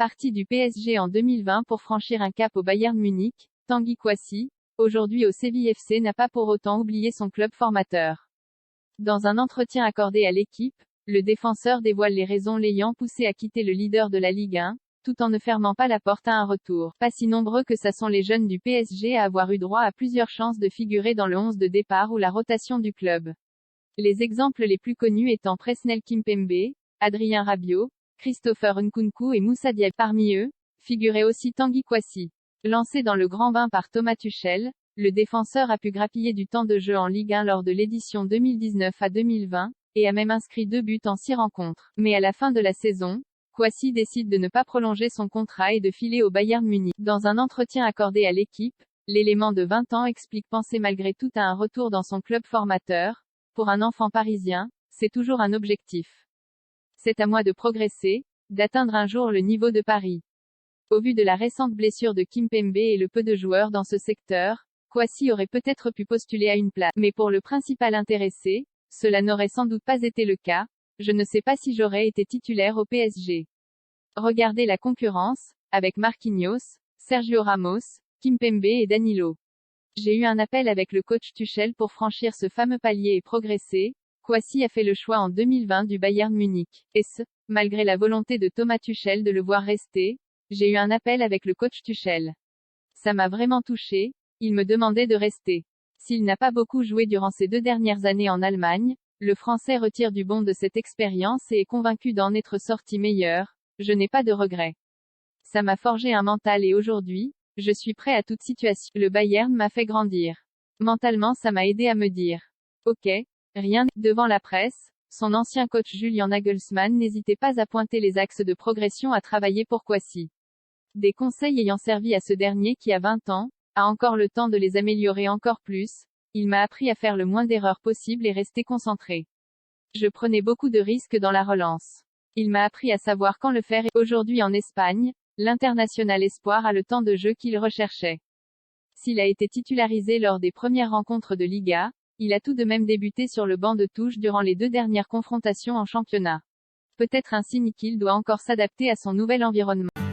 Parti du PSG en 2020 pour franchir un cap au Bayern Munich, Tanguy Kouassi, aujourd'hui au Séville FC, n'a pas pour autant oublié son club formateur. Dans un entretien accordé à l'équipe, le défenseur dévoile les raisons l'ayant poussé à quitter le leader de la Ligue 1, tout en ne fermant pas la porte à un retour. Pas si nombreux que ça sont les jeunes du PSG à avoir eu droit à plusieurs chances de figurer dans le 11 de départ ou la rotation du club. Les exemples les plus connus étant Presnel Kimpembe, Adrien Rabiot, Christopher Nkunku et Moussa Diaby. Parmi eux, figurait aussi Tanguy Kouassi. Lancé dans le grand bain par Thomas Tuchel, le défenseur a pu grappiller du temps de jeu en Ligue 1 lors de l'édition 2019 à 2020, et a même inscrit 2 buts en 6 rencontres. Mais à la fin de la saison, Kouassi décide de ne pas prolonger son contrat et de filer au Bayern Munich. Dans un entretien accordé à l'équipe, l'élément de 20 ans explique penser malgré tout à un retour dans son club formateur. Pour un enfant parisien, c'est toujours un objectif. C'est à moi de progresser, d'atteindre un jour le niveau de Paris. Au vu de la récente blessure de Kimpembe et le peu de joueurs dans ce secteur, Kouassi aurait peut-être pu postuler à une place. Mais pour le principal intéressé, cela n'aurait sans doute pas été le cas. Je ne sais pas si j'aurais été titulaire au PSG. Regardez la concurrence, avec Marquinhos, Sergio Ramos, Kimpembe et Danilo. J'ai eu un appel avec le coach Tuchel pour franchir ce fameux palier et progresser. Kouassi a fait le choix en 2020 du Bayern Munich. Et malgré la volonté de Thomas Tuchel de le voir rester, j'ai eu un appel avec le coach Tuchel. Ça m'a vraiment touché, il me demandait de rester. S'il n'a pas beaucoup joué durant ces 2 dernières années en Allemagne, le Français retire du bon de cette expérience et est convaincu d'en être sorti meilleur. Je n'ai pas de regrets. Ça m'a forgé un mental et aujourd'hui, je suis prêt à toute situation. Le Bayern m'a fait grandir. Mentalement, ça m'a aidé à me dire. Ok, rien. Devant la presse, son ancien coach Julian Nagelsmann n'hésitait pas à pointer les axes de progression à travailler pour Kouassi. Des conseils ayant servi à ce dernier qui a 20 ans, a encore le temps de les améliorer encore plus. Il m'a appris à faire le moins d'erreurs possible et rester concentré. Je prenais beaucoup de risques dans la relance. Il m'a appris à savoir quand le faire et aujourd'hui en Espagne, l'international espoir a le temps de jeu qu'il recherchait. S'il a été titularisé lors des premières rencontres de Liga, il a tout de même débuté sur le banc de touche durant les 2 dernières confrontations en championnat. Peut-être un signe qu'il doit encore s'adapter à son nouvel environnement.